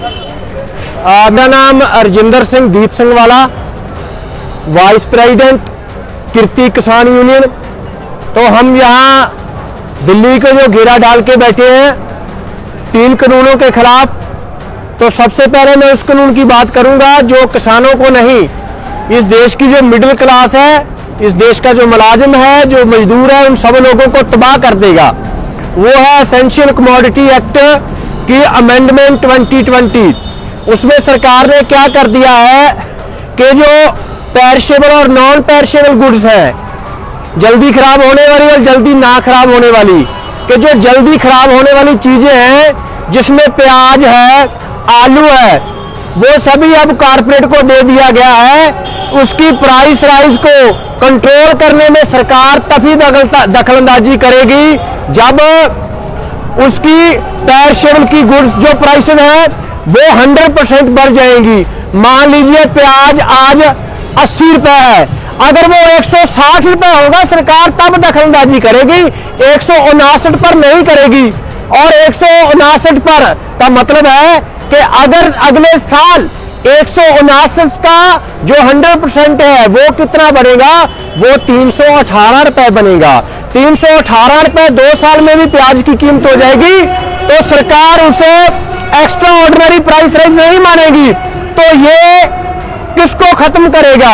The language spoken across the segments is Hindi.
मेरा नाम अरजिंदर सिंह दीप सिंह वाला, वाइस प्रेसिडेंट कीर्ति किसान यूनियन। तो हम यहाँ दिल्ली को जो घेरा डाल के बैठे हैं 3 कानूनों के खिलाफ। तो सबसे पहले मैं उस कानून की बात करूंगा जो किसानों को नहीं, इस देश की जो मिडिल क्लास है, इस देश का जो मुलाजिम है, जो मजदूर है, उन सब लोगों को तबाह कर देगा। वो है एसेंशियल कमोडिटी एक्ट की अमेंडमेंट 2020। उसमें सरकार ने क्या कर दिया है कि जो पेरिशेबल और नॉन पेरिशेबल गुड्स हैं, जल्दी खराब होने वाली और जल्दी ना खराब होने वाली, कि जो जल्दी खराब होने वाली चीजें हैं जिसमें प्याज है, आलू है, वो सभी अब कॉर्पोरेट को दे दिया गया है। उसकी प्राइस राइज को कंट्रोल करने में सरकार तभी दखलंदाजी करेगी जब उसकी पेरिशेबल की गुड्स जो प्राइसेस है वो 100% बढ़ जाएंगी। मान लीजिए प्याज आज 80 रुपए है, अगर वो 160 रुपए होगा सरकार तब दखलंदाजी करेगी, 159 पर नहीं करेगी। और 159 पर का मतलब है कि अगर अगले साल 159 का जो 100% है वो कितना बनेगा, वो 318 रुपए बनेगा। 318 रुपए 2 साल में भी प्याज की कीमत हो जाएगी, तो सरकार उसे एक्स्ट्रा ऑर्डिनरी प्राइस रेंज नहीं मानेगी। तो ये किसको खत्म करेगा?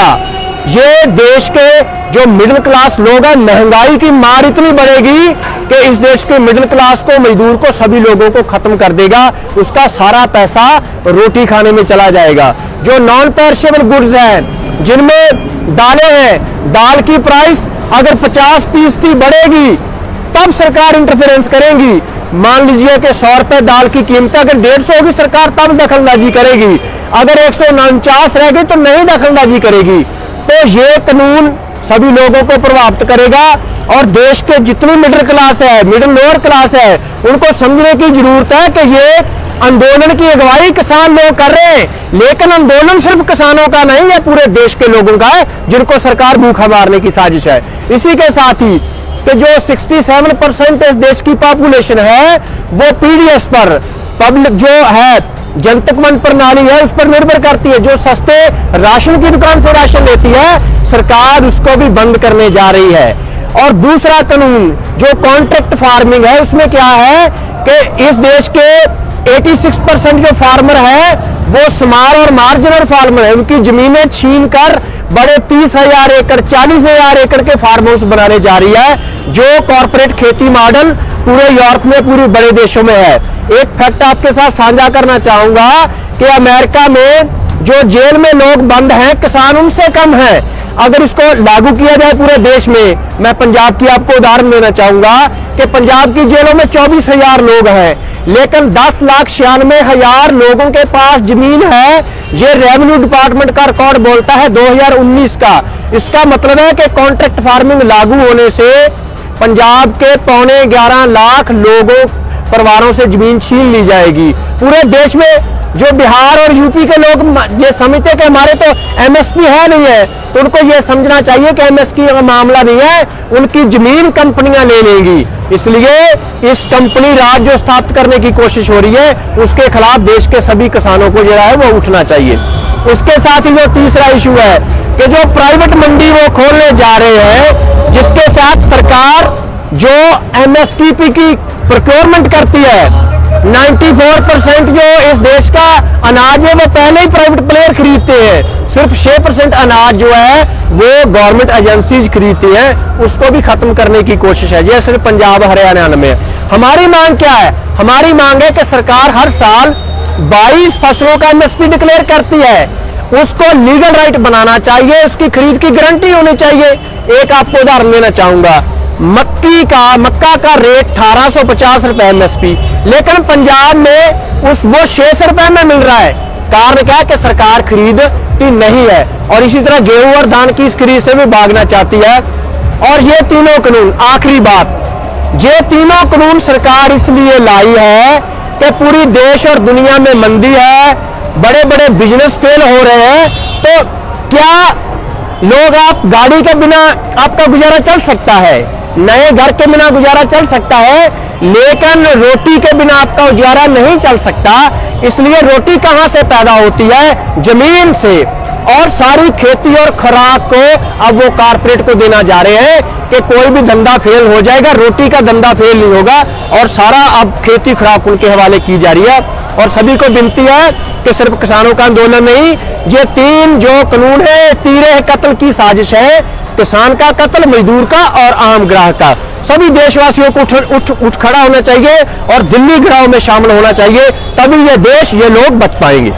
ये देश के जो मिडिल क्लास लोग हैं, महंगाई की मार इतनी बढ़ेगी कि इस देश के मिडिल क्लास को, मजदूर को, सभी लोगों को खत्म कर देगा। उसका सारा पैसा रोटी खाने में चला जाएगा। जो नॉन पेरिशेबल गुड्स हैं, जिनमें दालें हैं, दाल की प्राइस अगर 50% बढ़ेगी तब सरकार इंटरफेरेंस करेगी। मान लीजिए कि 100 रुपए दाल की कीमत अगर 150 होगी, सरकार तब दखलंदाजी करेगी। अगर 149 रह गई तो नहीं दखलंदाजी करेगी। तो ये कानून सभी लोगों को प्रभावित करेगा और देश के जितनी मिडिल क्लास है, मिडिल लोअर क्लास है, उनको समझने की जरूरत है कि ये आंदोलन की अगुवाई किसान लोग कर रहे हैं, लेकिन आंदोलन सिर्फ किसानों का नहीं है, पूरे देश के लोगों का है जिनको सरकार भूखा मारने की साजिश है। इसी के साथ ही कि जो 67% इस देश की पॉपुलेशन है वो पीडीएस पर, पब्लिक जो है जनतक मन प्रणाली है, उस पर निर्भर करती है। जो सस्ते राशन की दुकान से राशन लेती है, सरकार उसको भी बंद करने जा रही है। और दूसरा कानून जो कॉन्ट्रैक्ट फार्मिंग है, उसमें क्या है कि इस देश के 86% जो फार्मर है वो स्मॉल और मार्जिनल फार्मर है। उनकी जमीनें छीन कर बड़े 30,000 एकड़ 40,000 एकड़ के फार्म हाउस बनाने जा रही है, जो कॉर्पोरेट खेती मॉडल पूरे यूरोप में, पूरे बड़े देशों में है। एक फैक्ट आपके साथ साझा करना चाहूंगा कि अमेरिका में जो जेल में लोग बंद हैं, किसान उनसे कम है। अगर इसको लागू किया जाए पूरे देश में, मैं पंजाब की आपको उदाहरण देना चाहूंगा कि पंजाब की जेलों में 24,000 लोग हैं, लेकिन 10,96,000 लोगों के पास जमीन है। ये रेवेन्यू डिपार्टमेंट का रिकॉर्ड बोलता है 2019 का। इसका मतलब है कि कॉन्ट्रैक्ट फार्मिंग लागू होने से पंजाब के 11.25 लाख लोगों, परिवारों से जमीन छीन ली जाएगी। पूरे देश में जो बिहार और यूपी के लोग ये समझते कि हमारे तो एमएसपी है नहीं है, तो उनको ये समझना चाहिए कि एमएसपी का मामला नहीं है, उनकी जमीन कंपनियां ले लेंगी। इसलिए इस कंपनी राज जो स्थापित करने की कोशिश हो रही है, उसके खिलाफ देश के सभी किसानों को जो है वो उठना चाहिए। इसके साथ ही जो तीसरा इशू है कि जो प्राइवेट मंडी वो खोलने जा रहे हैं, जिसके साथ सरकार जो एमएसपी की प्रोक्योरमेंट करती है, 94% जो इस देश का अनाज है वो पहले ही प्राइवेट प्लेयर खरीदते हैं। सिर्फ 6% अनाज जो है वो गवर्नमेंट एजेंसीज खरीदती हैं, उसको भी खत्म करने की कोशिश है। ये सिर्फ पंजाब हरियाणा में। हमारी मांग क्या है? हमारी मांग है कि सरकार हर साल 22 फसलों का एमएसपी डिक्लेयर करती है, उसको लीगल राइट बनाना चाहिए, उसकी खरीद की गारंटी होनी चाहिए। एक आपको उदाहरण देना चाहूंगा, मक्का का रेट 1850 रुपए एमएसपी, लेकिन पंजाब में वो 600 रुपए में मिल रहा है। कारण क्या है कि सरकार खरीदती नहीं है, और इसी तरह गेहूं और धान की इस खरीद से भी भागना चाहती है। और ये तीनों कानून, आखिरी बात, ये तीनों कानून सरकार इसलिए लाई है कि पूरी देश और दुनिया में मंदी है, बड़े बड़े बिजनेस फेल हो रहे हैं। तो क्या लोग, आप गाड़ी के बिना आपका गुजारा चल सकता है, नए घर के बिना गुजारा चल सकता है, लेकिन रोटी के बिना आपका गुजारा नहीं चल सकता। इसलिए रोटी कहां से पैदा होती है? जमीन से। और सारी खेती और खुराक को अब वो कारपोरेट को देना जा रहे हैं कि कोई भी धंधा फेल हो जाएगा, रोटी का धंधा फेल नहीं होगा। और सारा अब खेती खुराक उनके हवाले की जा रही है। और सभी को विनती है कि सिर्फ किसानों का आंदोलन नहीं, ये तीन जो कानून है, तीरे कत्ल की साजिश है, किसान का कत्ल, मजदूर का और आम ग्राहक का। सभी देशवासियों को उठ खड़ा होना चाहिए और दिल्ली घेराव में शामिल होना चाहिए, तभी ये देश, ये लोग बच पाएंगे।